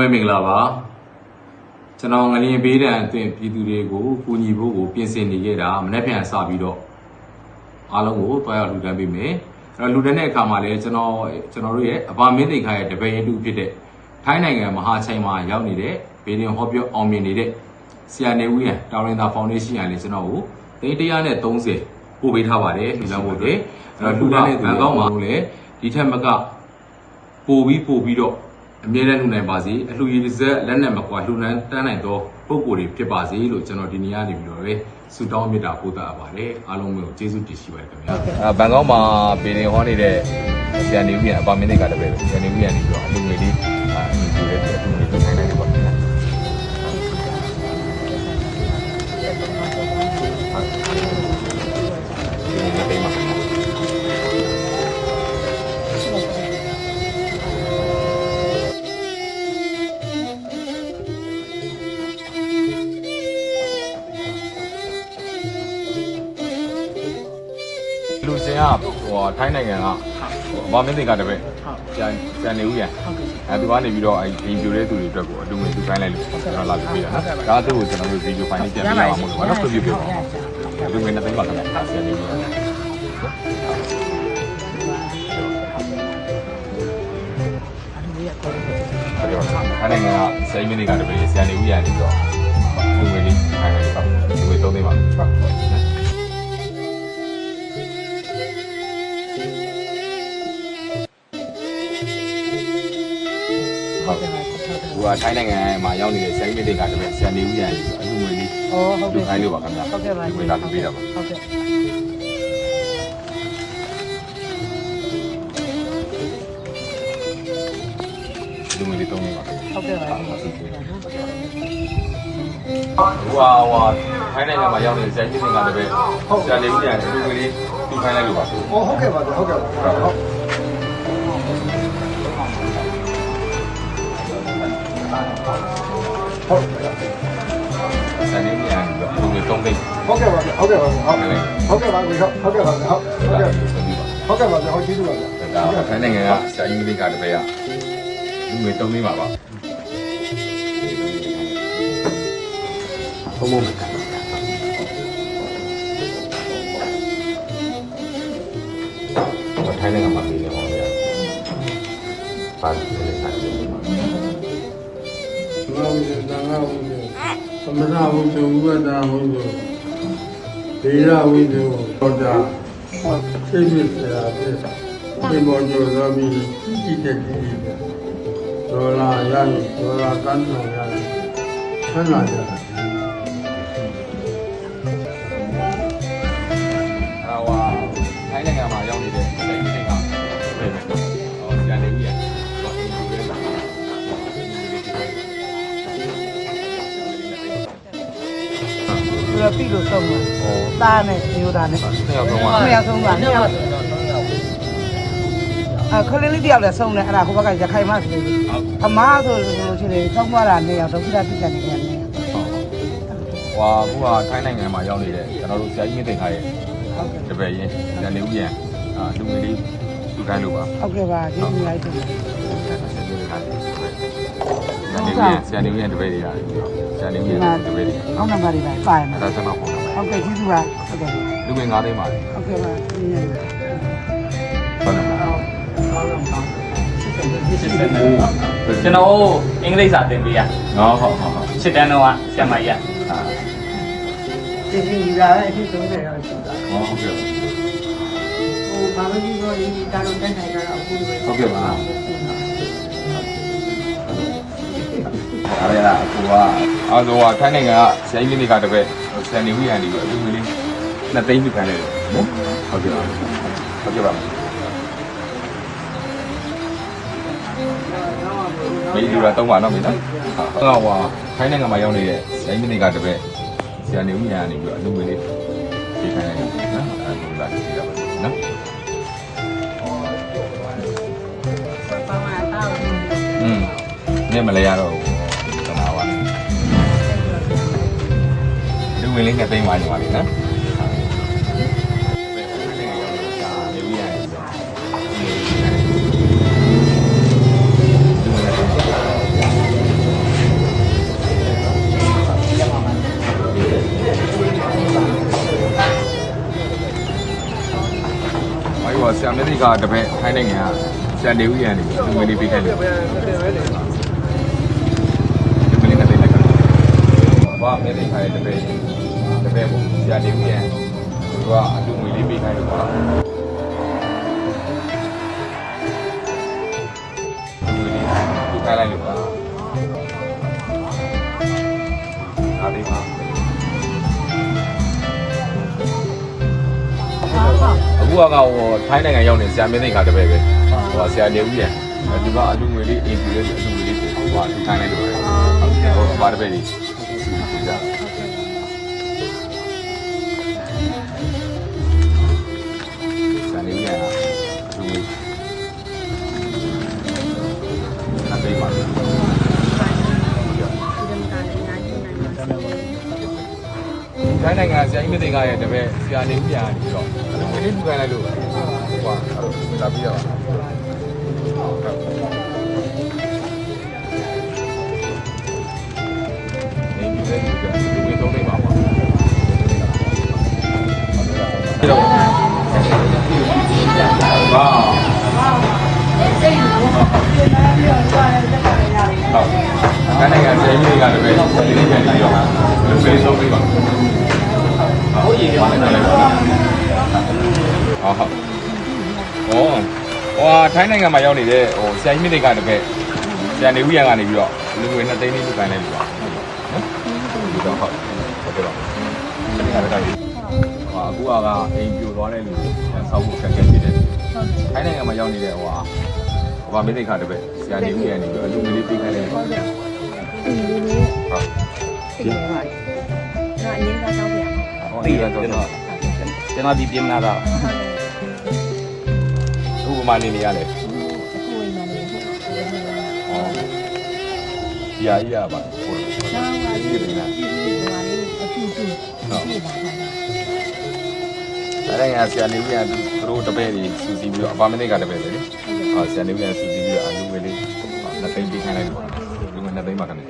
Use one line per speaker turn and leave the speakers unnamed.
မင်္ဂလာပါကျွန်တော်ငလျင်ပေးတဲ့အသွင်ပြည်သူတွေကိုကူညီဖို့ကိုပြင်ဆင်နေခဲ့တာမနေ့ပြန်စပြီးတော့အားလုံးကိုတွားရောက်လူတန်းပေးမယ်အဲ့တော့လူတန်းတဲ့အခါမှာလည်းကျွန်တော်တို့ရဲ့အဘာမင်းသိခါရဲ့တပည့်ရင်တူဖြစ်တဲ့ထိုင်းနိုင်ငံမဟာချိုင်မှာရောက်နေတဲ့ဘေးရင်ဟောပြောအောင်မြင်နေတဲ့ဆရာနေဦးရန်တာရင်သာဖောင်ဒေးရှင်းရလည်းကျွန်တော်ကို130ပို့ပေးထားပါတယ်ဒီလောက်ဖို့တဲ့အဲ့တော့လူတန်းတဲ့ဘန်ကောက်မှာလည်းဒီထက်မကပို့ပြီးတော့အမြဲတမ်းလှူနိုင်ပါစေအလှူရည်စက်လက်နက်မကွာလှူနိုင်တန်းနိုင်သောပုံကိုယ်တွေဖြစ်ပါစေလို့ကျွန်တော်ဒီနေ့ကနေပြီးတော့ပဲဆုတောင်းမေတ္တာပို့သအပ်ပါတယ်အားလုံးကိုကျေးဇူးတင်ရှိပါတယ်ခင်ဗျာဘန်ကောက်မှာပေရင်ဟောနေတဲ့ဆရာနေဦးရန်အပါမင်းတွေကတပည့်ဆရာနေဦးရန်နေပြီးတော့အလှူငွေလေးအလှူပေးတဲ့အလှူငွေလုပ်နိုင်တယ်ပေါ့ခင်ဗျာလူစင်ကထိုင်းနိုင်ငံကဘာမင်းတွေကတပည့်ကျန်နေဦးရန်သူကနေပြီးတော့ဒီဗီဒီယိုလေးသူတွေအတွက်ကိုအတူငွေသူခိုင်းလိုက်လို့ကျွန်တော်လာပြီးပေးတာနော်ဒါသူ့ကိုကျွန်တော်တို့ဗီဒီယိုဖိုင်လေးပြန်ပြရမှာမို့လို့ဘာလို့ပြပြပါအတူငွေနဲ့သိမ်းပါခင်ဗျာဆရာနေဦးရန်ထိုင်းနိုင်ငံကစိတ်မင်းတွေကတပည့်ဆရာနေဦးရန်နေပြီးတော့အတူငွေလေးခိုင်းလိုက်ပါဒီငွေသုံးသိမ်းပါဟုတ်ထိုင်းနိုင်ငံမှာရောက်နေတဲ့ဆရာကြီးတွေကတပည့်ဆရာနေဦးရန်အလူငွေလေးဟုတ်ကဲ့ခိုင်းလို့ပါခင်ဗျာဟုတ်ကဲ့ပါဒီဝေလာပေးတာပါဟုတ်ကဲ့လူငွေလေးသုံးနေပါဟုတ်ကဲ့ပါထိုင်းနိုင်ငံမှာရောက်နေတဲ့ဆရာကြီးတွေကတပည့်ဆရာနေဦးရန်အလူငွေလေးသူခိုင်းလိုက်လို့ပါဟုတ်ကဲ့ပါဟုတ်ကဲ့ပါဟုတ်ဆန်နေမြန်လူတွေသုံးသိန်းဟုတ်ကဲ့ပါဟုတ်ကဲ့ပါဟုတ်ကဲ့ပါဟုတ်ကဲ့ပါဟုတ်ကဲ့ပါဟုတ်ကဲ့ပါဟုတ်ကျေးဇူးပါဒါထိုင်းနိုင်ငံကဆရာကြီးတွေကတပည့်ကလူတွေသုံးသိန်းပါပါဟုတ်မို့ထိုင်းနိုင်ငံမှာပြည်နေဟောရပါတယ်ဆိုင်တယ်
သမဏဝိဇ္ဇဝိဒ္ဓဝိဇ္ဇဒေရဝိဇ္ဇသောတာသိပြီဆရာပြေဒီမောကျော်သောပြီးကြည့်တဲ့ကြည့်တယ်ဒေါ်လာရရင်ဒေါ်လာကန်းတော်ရရင်ဆန်းလာကြတယ်
ထိုင်းနိုင်ငံမှာရောက်နေတဲ့စိတ်တွေကဆရာနေဦးရန်
ပြီလို့ဆုံးမှာသားနဲ့မျိုးသားနဲ့
နှစ်ယောက်ဆုံးပါ
ခလေးလေးတယောက်လည်းဆုံးတယ်အဲ့ဒါဟိုဘက်ကရခိုင်မဆိုလို့အမားဆိုလို့ရှိရင်ဆုံးသွားတာ2ယောက်ဒုက္ခပြစ်ကြနေတယ်
အခုကထိုင်းနိုင်ငံမှာရောက်နေတဲ့ကျွန်တော်တို့ဆရာကြီးမသိခါရဲ့တပည့်ရင်ဆရာနေဦးရန်လူငယ်လေးသူခိုင်းလို့ပါ
ဟုတ်ကဲ့ပါဒီလိုလိုက်တယ်
ဆရာနေဦးရန်တပည့်တွေရတယ်ဆရာနေဦးရန်တပည့်တွေ
အောက်နံပါတ်တွေပါမယ်
ဒါကျွန်တော်ပုံနံပါတ်
ဟုတ်ကဲ့ကျေးဇူးပါဟုတ်ကဲ့
လူငယ်9သိန်းပါ
ဟုတ်ကဲ့ပါ
ဟုတ်နံပါတ်
ကျွန်တော်အင်္ဂလိပ်စာသင်ပေးရ
ဟုတ်
ရှစ်တန်းတော့ဆရာမကြီး
ဒီဒီလာတဲ့အဖြစ်ဆုံးတယ်တော့ရှိတာ
ဟုတ်ကဲ့
ဟိုဘာလို့ဒီလိုဒီတာလုံးတက်နိုင်တာတော့အခုလို
ဟုတ်ကဲ့ပါအားရအခုကအားလုံးကထိုင်းနိုင်ငံကဆရာကြီးတွေကတပည့်ဆရာနေဦးရန်ဒီကိုအလူငွေလေး2သိန်းပြခိုင်းလိုက်တယ်နော်ဟုတ်ကဲ့ပါဟုတ်ကဲ့ပါမင်းတို့က3ပါတော့မင်းနော်ဟုတ်ထိုင်းနိုင်ငံမှာရောက်နေတဲ့ဆရာကြီးတွေကတပည့်ဆရာနေဦးရန်ကနေပြီးအလူငွေလေးပြခိုင်းလိုက်တယ်နော်အဲ့ဒါလာကြည့်ရပါနော်ညမလဲရတော့ကျွန်တော်ပါလူဝင်လေး2သိန်းပါနေပါလိမ့်နော် သိကတပည့်ထိုင်းနိုင်ငံကစံနေဦးရန်နေလူငွေလေးပေးခိုင်းတယ်လူငွေလေးနဲ့တိတ်လိုက်တာဘာမဲသိခါရဲ့တပည့်ပေါ့စံနေဦးရန်သူကအလူငွေလေးပေးခိုင်းလို့ပါလူငွေလေးပေးခိုင်းလိုက်လို့ပါအားလေးပါအခုကထိုင်းနိုင်ငံရောက်နေဆရာမင်းသိခါတပည့်ပဲဟိုဆရာနေဦးရန်ဒီကအလူငွေလေးအင်ဂျူလေးအလူငွေလေးဟိုကထိုင်းလိုက်လို့ပဲဟိုပါတပည့်ကြီးကြဆရာနေဦးရန်လူငွေအပေးပါထိုင်းနိုင်ငံဆရာကြီးမသိခါရဲ့တပည့်ဆရာနေဦးရန်ပြီးတော့အလူငွေလေးထူခိုင်းလိုက်လို့ဟိုကလာပြီးတော့နေပြီးတဲ့လူကလူငွေသုံးနေပါပါဒီတော့ဝါဟုတ်နိုင်ငံဆရာကြီးတွေကလည်းပဲဒီနေ့ပြန်ပြီးတော့လူငွေသုံးပေးပါဟုတ်ရေပါနေတယ်ဟုတ်ထိုင်းနိုင်ငံမှာရောက်နေတဲ့ဆရာကြီးမိတွေကတပည့်ဆရာနေဦးရန်ကနေပြီးတော့လူငွေ2သိန်းလေးလူကန်လိုက်ပြီပါနော်ဒီတော့ဟုတ်ကဲ့ပါအခုကအိမ်ပြိုသွားတဲ့လူဆောက်ဖို့ခက်ခဲဖြစ်တယ်ထိုင်းနိုင်ငံမှာရောက်နေတဲ့ဘာမိတွေကတပည့်ဆရာနေဦးရန်နေပြီးတော့လူငွေလေးပေးခိုင်းလိုက်ဟုတ်ဒီကတော့ကျွန်တော်ဒီပြင်လာတာဥပမာနေနေရတယ်ဒီအရာပါဟုတ်ဒီကိစ္စအဲ့ဒါဆရာနေဦးရသူတို့တပည့်ကြီးစူစီပြီးတော့အပါမနစ်ကတပည့်လေဆရာနေဦးရစူစီပြီးတော့အလူငွေလေး2သိန်းပေးခိုင်းလိုက်လို့လူငွေ2သိန်းပါကနေ